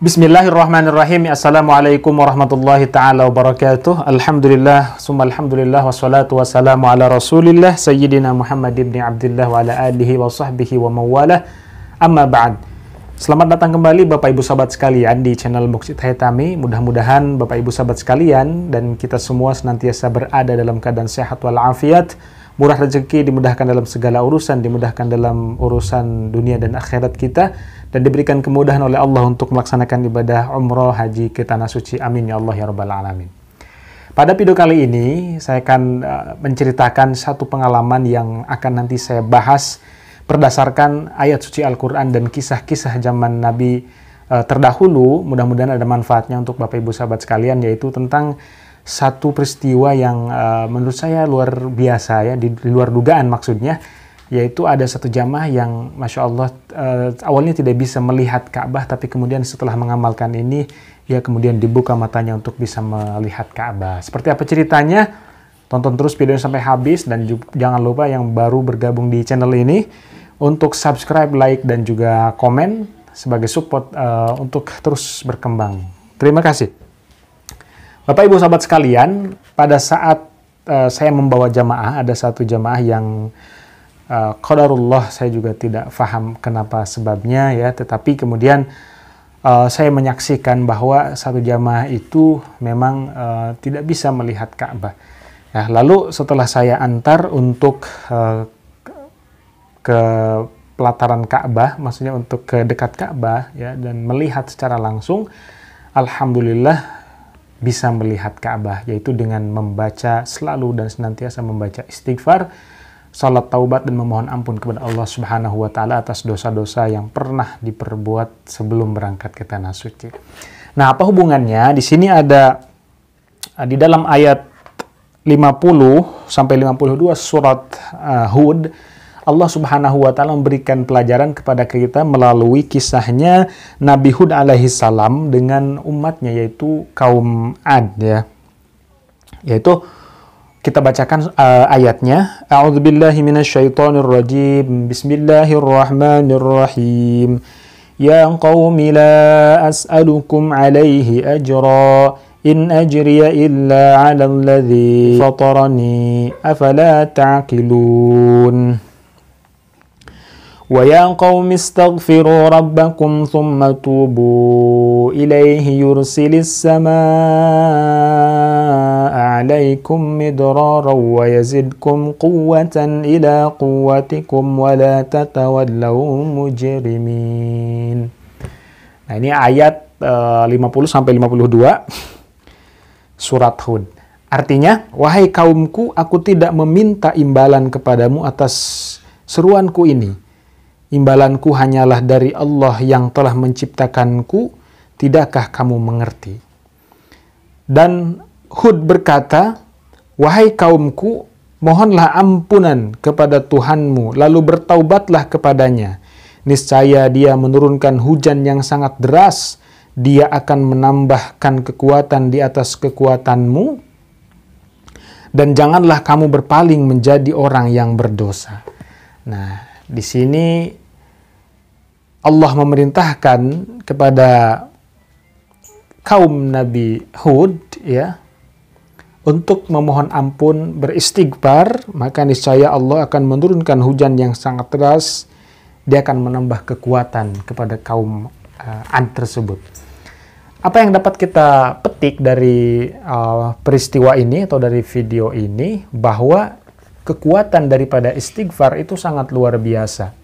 Bismillahirrahmanirrahim. Assalamualaikum warahmatullahi ta'ala wabarakatuh. Alhamdulillah, summa alhamdulillah, wassalatu wassalamu ala rasulillah Sayyidina Muhammad ibn Abdullah wa ala alihi wa sahbihi wa mawalah. Amma ba'd. Selamat datang kembali Bapak Ibu sahabat sekalian di channel Muksid Haitami. Mudah-mudahan Bapak Ibu sahabat sekalian dan kita semua senantiasa berada dalam keadaan sehat walafiat, murah rezeki, dimudahkan dalam segala urusan, dimudahkan dalam urusan dunia dan akhirat kita, dan diberikan kemudahan oleh Allah untuk melaksanakan ibadah umroh haji ke Tanah Suci. Amin ya Allah ya Rabbal Alamin. Pada video kali ini saya akan menceritakan satu pengalaman yang akan nanti saya bahas berdasarkan ayat suci Al-Quran dan kisah-kisah zaman Nabi terdahulu. Mudah-mudahan ada manfaatnya untuk Bapak Ibu sahabat sekalian, yaitu tentang satu peristiwa yang menurut saya luar biasa, ya, di luar dugaan maksudnya, yaitu ada satu jamaah yang Masya Allah awalnya tidak bisa melihat Ka'bah, tapi kemudian setelah mengamalkan ini, ya kemudian dibuka matanya untuk bisa melihat Ka'bah. Seperti apa ceritanya? Tonton terus videonya sampai habis, dan jangan lupa yang baru bergabung di channel ini untuk subscribe, like, dan juga komen sebagai support untuk terus berkembang. Terima kasih. Bapak Ibu sahabat sekalian, pada saat saya membawa jamaah, ada satu jamaah yang qadarullah saya juga tidak paham kenapa sebabnya, ya, tetapi kemudian saya menyaksikan bahwa satu jamaah itu memang tidak bisa melihat Ka'bah. Ya, lalu setelah saya antar untuk ke pelataran Ka'bah, maksudnya untuk ke dekat Ka'bah, ya, dan melihat secara langsung, alhamdulillah bisa melihat Ka'bah, yaitu dengan membaca selalu dan senantiasa membaca istighfar, salat taubat, dan memohon ampun kepada Allah Subhanahu wa Ta'ala atas dosa-dosa yang pernah diperbuat sebelum berangkat ke Tanah Suci. Nah, apa hubungannya? Di sini ada di dalam ayat 50 sampai 52 surat Hud, Allah Subhanahu wa Ta'ala memberikan pelajaran kepada kita melalui kisahnya Nabi Hud alaihi salam dengan umatnya, yaitu kaum Ad, ya. Yaitu kita bacakan ayatnya. A'udzubillahi minasyaitonirrajim. Bismillahirrahmanirrahim. Ya qaumi la as'alukum alaihi ajra in ajriya illa 'alal ladzi fatarani afala ta'qilun. وَيَا قَوْمِ اسْتَغْفِرُوا رَبَّكُمْ ثُمَّ تُوبُوا إِلَيْهِ يُرْسِلِ السَّمَاءَ عَلَيْكُمْ مِدْرَارًا وَيَزِدْكُمْ قُوَّةً إِلَى قُوَّتِكُمْ وَلَا تَتَوَلَّوْا مُجْرِمِينَ. Nah, ini ayat 50 sampai 52 surat Hud. Artinya, wahai kaumku, aku tidak meminta imbalan kepadamu atas seruanku ini. Imbalanku hanyalah dari Allah yang telah menciptakanku, tidakkah kamu mengerti? Dan Hud berkata, wahai kaumku, mohonlah ampunan kepada Tuhanmu, lalu bertaubatlah kepadanya. Niscaya Dia menurunkan hujan yang sangat deras, Dia akan menambahkan kekuatan di atas kekuatanmu, dan janganlah kamu berpaling menjadi orang yang berdosa. Nah, di sini Allah memerintahkan kepada kaum Nabi Hud, ya, untuk memohon ampun, beristighfar, maka niscaya Allah akan menurunkan hujan yang sangat deras. Dia akan menambah kekuatan kepada kaum Ad tersebut. Apa yang dapat kita petik dari peristiwa ini atau dari video ini, bahwa kekuatan daripada istighfar itu sangat luar biasa.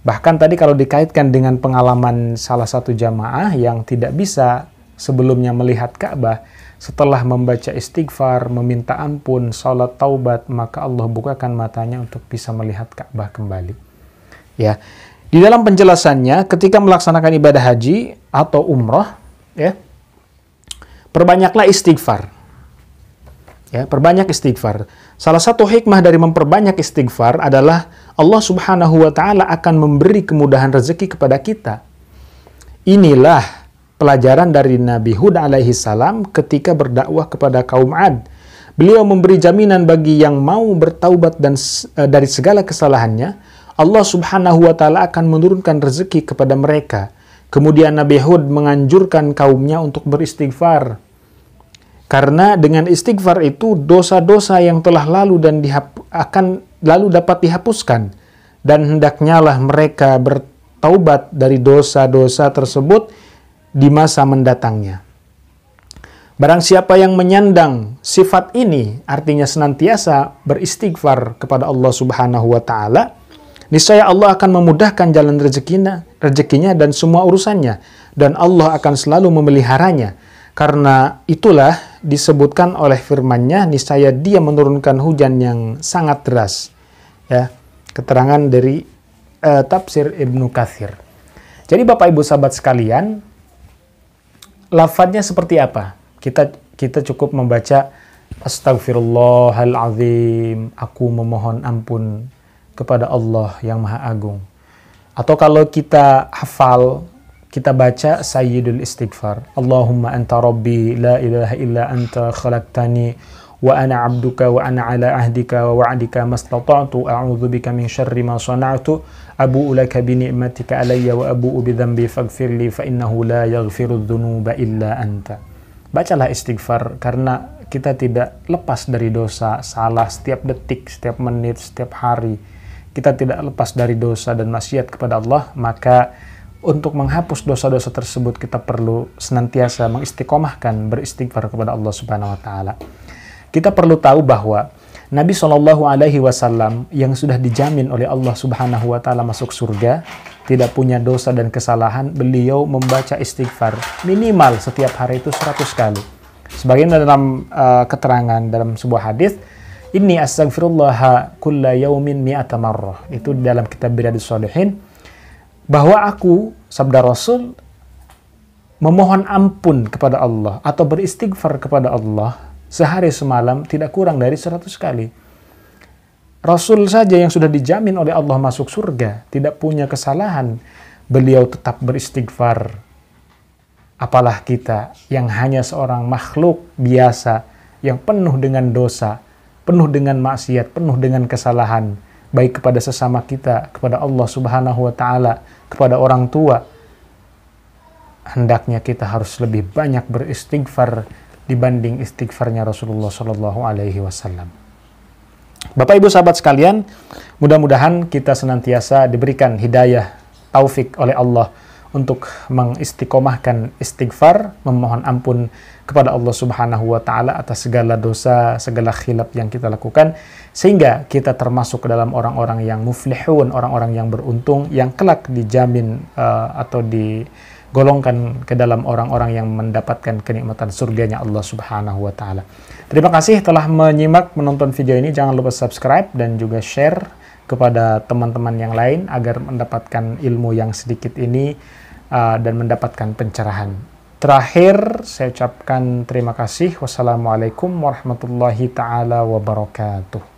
Bahkan tadi kalau dikaitkan dengan pengalaman salah satu jamaah yang tidak bisa sebelumnya melihat Ka'bah, setelah membaca istighfar, meminta ampun, salat taubat, maka Allah bukakan matanya untuk bisa melihat Ka'bah kembali. Ya, di dalam penjelasannya, ketika melaksanakan ibadah haji atau umroh, ya, perbanyaklah istighfar. Ya, perbanyak istighfar. Salah satu hikmah dari memperbanyak istighfar adalah Allah Subhanahu wa Ta'ala akan memberi kemudahan rezeki kepada kita. Inilah pelajaran dari Nabi Hud alaihi salam ketika berdakwah kepada kaum Ad. Beliau memberi jaminan bagi yang mau bertaubat dan dari segala kesalahannya, Allah Subhanahu wa Ta'ala akan menurunkan rezeki kepada mereka. Kemudian Nabi Hud menganjurkan kaumnya untuk beristighfar. Karena dengan istighfar itu dosa-dosa yang telah lalu dan akan lalu dapat dihapuskan. Dan hendaknya lah mereka bertaubat dari dosa-dosa tersebut di masa mendatangnya. Barang siapa yang menyandang sifat ini, artinya senantiasa beristighfar kepada Allah Subhanahu wa Ta'ala, niscaya Allah akan memudahkan jalan rezekinya dan semua urusannya, dan Allah akan selalu memeliharanya. Karena itulah disebutkan oleh firman-Nya, niscaya Dia menurunkan hujan yang sangat deras. Ya, keterangan dari tafsir Ibnu Katsir. Jadi Bapak Ibu sahabat sekalian, lafadznya seperti apa? Kita cukup membaca Astaghfirullahalazim, aku memohon ampun kepada Allah yang Maha Agung. Atau kalau kita hafal, kita baca Sayyidul Istighfar. Allahumma anta rabbi la ilaha illa anta khalaqtani wa ana abduka wa ana ala ahdika wa wa'dika mastata'tu a'udzu bika min syarri ma sana'tu abu'u laka bi ni'matika alayya wa abu'u bi dhanbi faghfirli fa innahu la yaghfiru dzunuba illa anta. Bacalah istighfar karena kita tidak lepas dari dosa, salah setiap detik, setiap menit, setiap hari. Kita tidak lepas dari dosa dan maksiat kepada Allah, maka untuk menghapus dosa-dosa tersebut kita perlu senantiasa mengistiqomahkan beristighfar kepada Allah Subhanahu wa Ta'ala. Kita perlu tahu bahwa Nabi SAW yang sudah dijamin oleh Allah Subhanahu wa Ta'ala masuk surga, tidak punya dosa dan kesalahan, beliau membaca istighfar minimal setiap hari itu 100 kali. Sebagian dalam keterangan dalam sebuah hadis, inni astaghfirullah kulla yaumin mi'ata marrah. Itu dalam kitab Riyadhus Shalihin, bahwa aku, sabda Rasul, memohon ampun kepada Allah atau beristighfar kepada Allah sehari semalam tidak kurang dari 100 kali. Rasul saja yang sudah dijamin oleh Allah masuk surga, tidak punya kesalahan, beliau tetap beristighfar. Apalah kita yang hanya seorang makhluk biasa yang penuh dengan dosa, penuh dengan maksiat, penuh dengan kesalahan, baik kepada sesama kita, kepada Allah Subhanahu wa Ta'ala, kepada orang tua. Hendaknya kita harus lebih banyak beristighfar dibanding istighfarnya Rasulullah Shallallahu Alaihi Wasallam. Bapak Ibu sahabat sekalian, mudah-mudahan kita senantiasa diberikan hidayah, taufik oleh Allah untuk mengistiqomahkan istighfar, memohon ampun kepada Allah Subhanahu wa Ta'ala atas segala dosa, segala khilaf yang kita lakukan, sehingga kita termasuk ke dalam orang-orang yang muflihun, orang-orang yang beruntung, yang kelak dijamin atau digolongkan ke dalam orang-orang yang mendapatkan kenikmatan surganya Allah Subhanahu wa Ta'ala. Terima kasih telah menyimak, menonton video ini. Jangan lupa subscribe dan juga share kepada teman-teman yang lain agar mendapatkan ilmu yang sedikit ini dan mendapatkan pencerahan. Terakhir, saya ucapkan terima kasih. Wassalamualaikum warahmatullahi taala wabarakatuh.